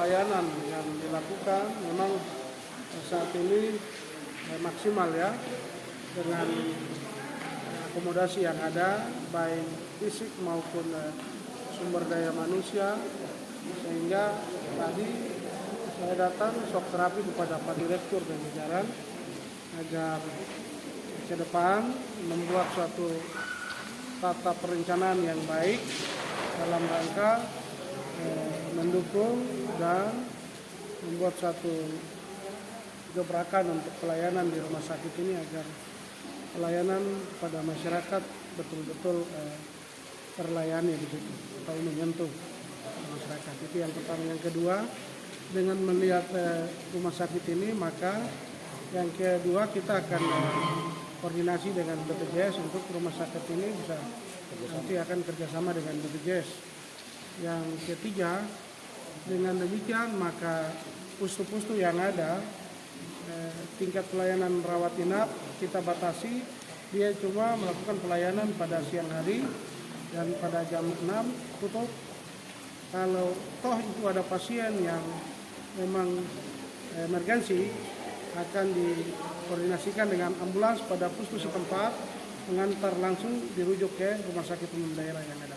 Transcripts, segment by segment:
pelayanan yang dilakukan memang saat ini maksimal ya, dengan akomodasi yang ada baik fisik maupun sumber daya manusia, sehingga tadi saya datang shock terapi kepada Pak Direktur dan jajaran agar ke depan membuat suatu tata perencanaan yang baik dalam rangka mendukung dan membuat suatu gebrakan untuk pelayanan di rumah sakit ini agar pelayanan pada masyarakat betul-betul terlayani di situ atau menyentuh masyarakat. Itu yang pertama. Yang kedua, dengan melihat rumah sakit ini, maka yang kedua kita akan koordinasi dengan BPJS untuk rumah sakit ini bisa nanti akan kerjasama dengan BPJS. Yang ketiga, dengan demikian maka pustu-pustu yang ada tingkat pelayanan rawat inap kita batasi, dia cuma melakukan pelayanan pada siang hari dan pada jam 6 tutup. Kalau toh itu ada pasien yang memang emergensi, akan dikoordinasikan dengan ambulans pada pustu setempat, mengantar langsung dirujuk ke rumah sakit umum daerah yang ada.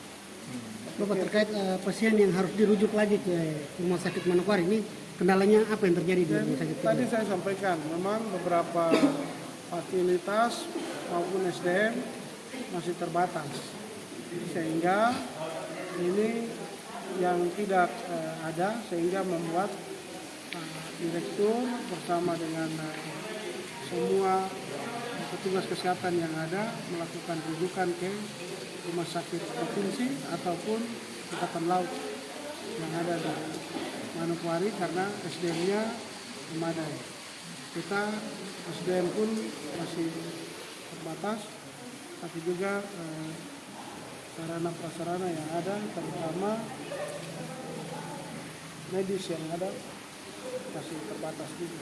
Bapak, terkait pasien yang harus dirujuk lagi ke rumah sakit Manokwari ini, kendalanya apa yang terjadi di rumah sakit? Tadi saya sampaikan, memang beberapa fasilitas maupun SDM masih terbatas, sehingga ini yang tidak ada, sehingga membuat direktur bersama dengan semua petugas kesehatan yang ada melakukan rujukan ke rumah sakit provinsi ataupun angkatan laut yang ada di Manokwari karena SDM-nya memadai. Kita SDM pun masih terbatas, tapi juga sarana prasarana yang ada, terutama medis yang ada, masih terbatas juga.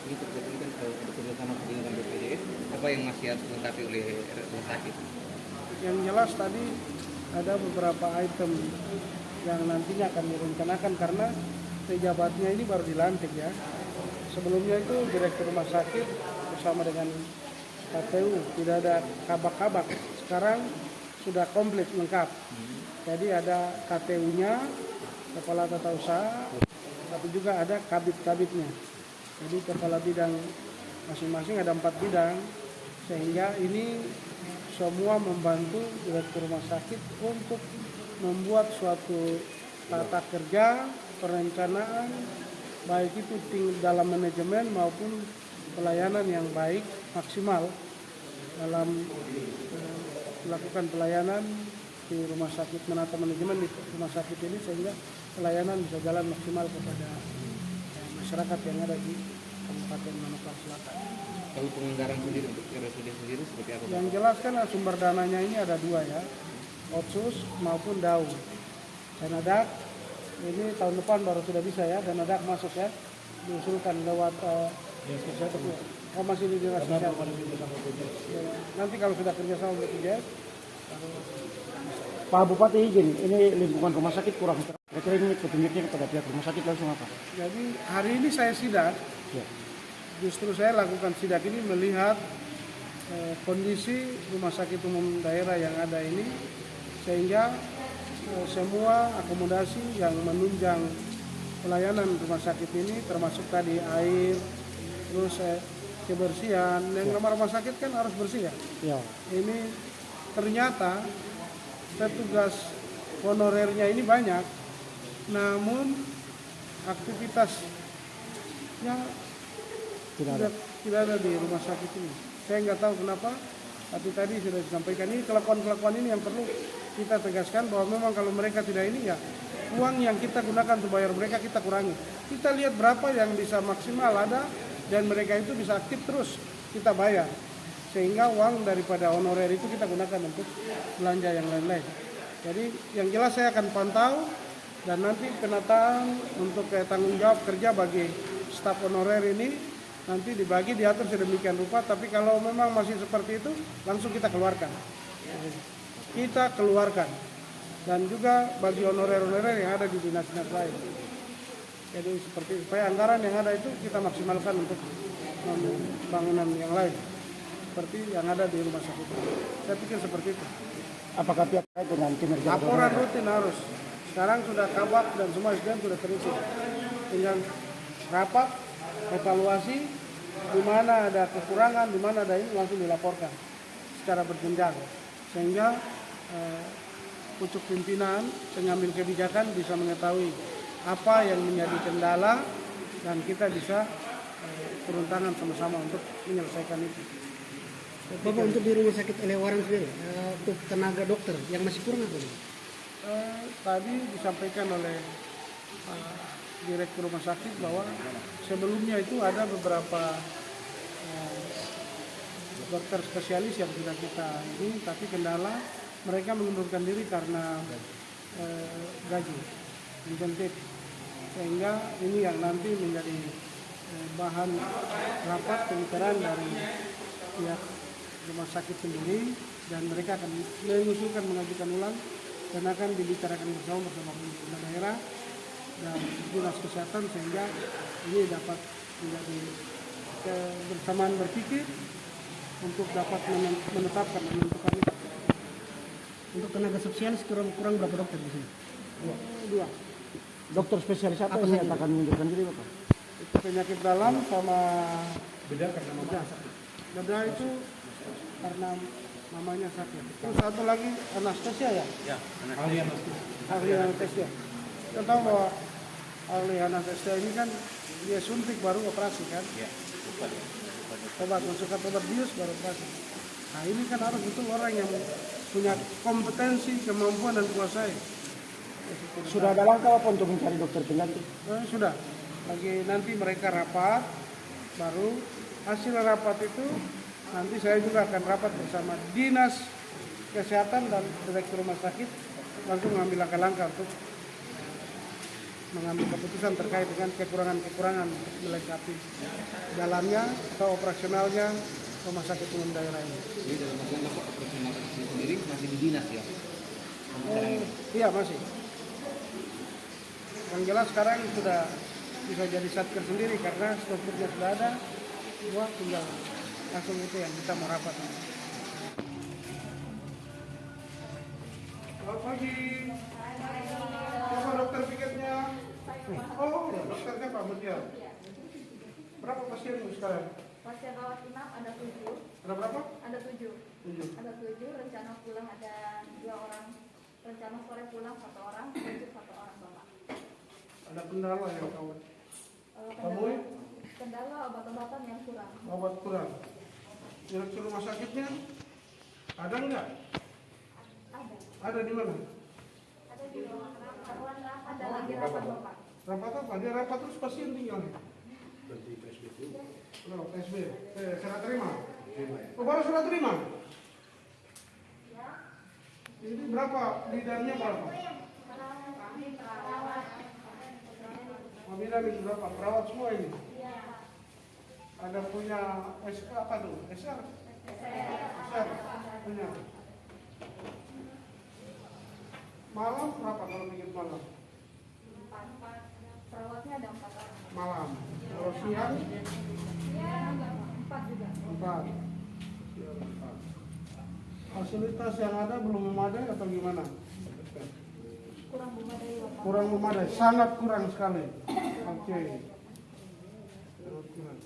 Ini terjadi kan bekerja sama dengan BPJS, apa yang masih harus dilengkapi oleh rumah sakit? Yang jelas tadi ada beberapa item yang nantinya akan direncanakan karena pejabatnya ini baru dilantik ya. Sebelumnya itu direktur rumah sakit bersama dengan KPU, tidak ada kabak-kabak. Sekarang sudah komplit lengkap. Jadi ada KTU-nya, kepala tata usaha, tapi juga ada kabit-kabitnya. Jadi kepala bidang masing-masing ada 4 bidang, sehingga ini semua membantu direktur rumah sakit untuk membuat suatu tata kerja, perencanaan, baik itu dalam manajemen maupun pelayanan yang baik, maksimal dalam melakukan pelayanan di rumah sakit, menata manajemen di rumah sakit ini sehingga pelayanan bisa jalan maksimal kepada masyarakat yang ada di Kabupaten Manokwari Selatan. Kalau penganggaran sendiri untuk RSUD sendiri seperti apa? Yang jelas kan sumber dananya ini ada 2 ya, Otsus maupun DAU. Danadak ini tahun depan baru sudah bisa ya, Danadak masuk ya, diusulkan lewat masih dirasa siapa. Nanti kalau sudah kerjasama BPJS. Pak Bupati izin, ini lingkungan rumah sakit kurang. Kira-kira ini petunjuknya kepada pihak rumah sakit langsung apa? Jadi hari ini saya sidak, Ya. justru saya lakukan sidak ini melihat kondisi rumah sakit umum daerah yang ada ini, sehingga semua akomodasi yang menunjang pelayanan rumah sakit ini, termasuk tadi air, terus kebersihan, yang rumah sakit kan harus bersih ya. Ya. Ini ternyata petugas honorernya ini banyak, namun aktivitasnya tidak ada di rumah sakit ini. Saya nggak tahu kenapa, tapi tadi sudah disampaikan ini kelakuan-kelakuan ini yang perlu kita tegaskan bahwa memang kalau mereka tidak ini ya uang yang kita gunakan untuk bayar mereka kita kurangi. Kita lihat berapa yang bisa maksimal ada dan mereka itu bisa aktif terus kita bayar. Sehingga uang daripada honorer itu kita gunakan untuk belanja yang lain-lain. Jadi yang jelas saya akan pantau dan nanti penataan untuk tanggung jawab kerja bagi staf honorer ini nanti dibagi diatur sedemikian rupa, tapi kalau memang masih seperti itu langsung kita keluarkan. Dan juga bagi honorer-honorer yang ada di dinas-dinas lain. Jadi seperti supaya anggaran yang ada itu kita maksimalkan untuk bangunan yang lain seperti yang ada di rumah sakit. Saya pikir seperti itu. Apakah pihak terkait dengan kinerja Laporan rutin harus. Sekarang sudah kabak dan semua SDM sudah terisi. Tinggal rapat, evaluasi, di mana ada kekurangan, di mana ada ini langsung dilaporkan secara berjenjang. Sehingga pucuk pimpinan, pengambil kebijakan bisa mengetahui apa yang menjadi kendala dan kita bisa turun tangan sama-sama untuk menyelesaikan itu. Bapak, untuk di rumah sakit Elewaran sendiri, untuk tenaga dokter yang masih kurang apa nih? Tadi disampaikan oleh direktur rumah sakit bahwa sebelumnya itu ada beberapa dokter spesialis yang sudah kita ini, tapi kendala mereka mengundurkan diri karena gaji insentif, sehingga ini yang nanti menjadi bahan rapat pembicaraan dari pihak rumah sakit sendiri, dan mereka akan mengusulkan mengajukan ulang dan akan dibicarakan bersama pemerintah daerah dan dinas kesehatan, sehingga ini dapat menjadi kebersamaan berpikir untuk dapat menetapkan dan menentukan itu. Untuk tenaga spesialis kurang berapa dokter di sini? Dua. dokter spesialis apa Apa yang saja? akan mengundurkan diri Bapak? Itu penyakit dalam sama beda karena beda itu karena mamanya sakit. Terus satu lagi anestesia ya? Ya, Ahli anestesia. Kita tahu bahwa ahli anestesia ini kan dia suntik baru operasi kan? ya. Obat masukkan obat bius baru operasi. Nah ini kan harus betul orang yang punya kompetensi, kemampuan dan kuasai. Sudah ada langkah apa untuk mencari dokter pengganti? Sudah. Lagi nanti mereka rapat, baru hasil rapat itu nanti saya juga akan rapat bersama dinas kesehatan dan direktur rumah sakit, langsung mengambil langkah-langkah untuk mengambil keputusan terkait dengan kekurangan-kekurangan untuk melengkapi jalannya atau operasionalnya rumah sakit umum daerah ini. Jadi dalam masalah Bapak operasional sendiri masih di dinas ya? Iya masih. Yang jelas sekarang sudah bisa jadi satker sendiri karena strukturnya sudah ada, semua tinggal langsung itu yang kita mau rapat. Selamat pagi. Siapa dokter piketnya? Oh, dokternya Pak Mutia. Berapa pasien sekarang? Pasien rawat inap ada 7. Ada berapa? Ada 7. 7. Ada 7, rencana pulang ada 2 orang. Rencana sore pulang 1 orang, rujuk 1 orang Bapak. Ada kendala yang kawan. Kamu? Kendala obat-obatan yang kurang. Obat kurang. Direktur rumah sakitnya ada nggak? Ada. Ada di mana? Ada di ruang rapat. Ada lagi rapat Bapak. Rapat apa? Dia rapat terus pasien tinggal. Loh, PSB. Serah terima. Oh, baru serah terima. Ini berapa? Bidannya berapa? Oh, bidan itu berapa? Perawat semua ini. Ada punya SK apa tuh? SR? SR. Punya. Malam berapa kalau bikin malam? 4. Perawatnya ada 4 orang. Malam. Kalau siang? Ya, 4 juga. 4. Siang 4. Fasilitas yang ada belum memadai atau gimana? Kurang memadai Bapak. Kurang memadai, sangat kurang sekali. Oke. Sangat kurang.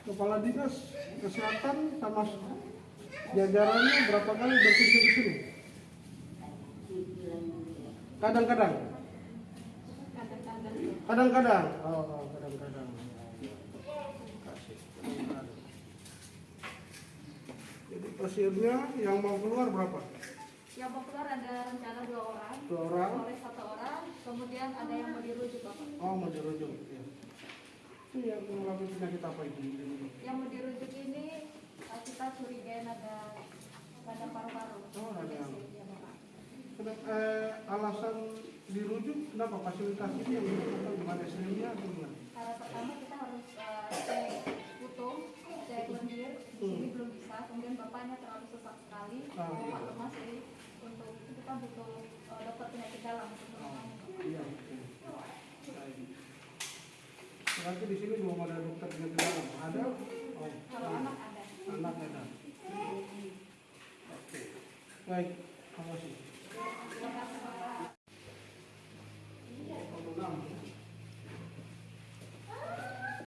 Kepala dinas kesehatan sama jajarannya berapa kali berkunjung ke sini? Kadang-kadang. Kadang-kadang. Oh, kadang-kadang. Kasih. Jadi pasiennya yang mau keluar berapa? Yang mau keluar ada rencana 2 orang. 2 orang. Sore 1 orang. Kemudian ada yang mau dirujuk Bapak. Oh, mau dirujuk. Ya. Ini yang mengalami penyakit apa itu? Yang mau dirujuk ini kita curigain ada paru-paru. Oh, ada yang. Ya, Bapak. Alasan dirujuk kenapa fasilitas ini yang dibutuhkan di mana SDM-nya atau gimana? Pertama kita harus cek putung, cek lendir, ini belum bisa. Kemudian bapaknya terlalu sesak sekali, bapak lemas, jadi untuk itu kita butuh dokter penyakit dalam untuk menangani. Iya. Oke. Baik. Berarti di sini belum ada dokter penyakit dalam. Ada? Oh, Kalau anak ada. anak ada. Oke. Baik, terima kasih. Terima kasih Bapak. Oh, 6.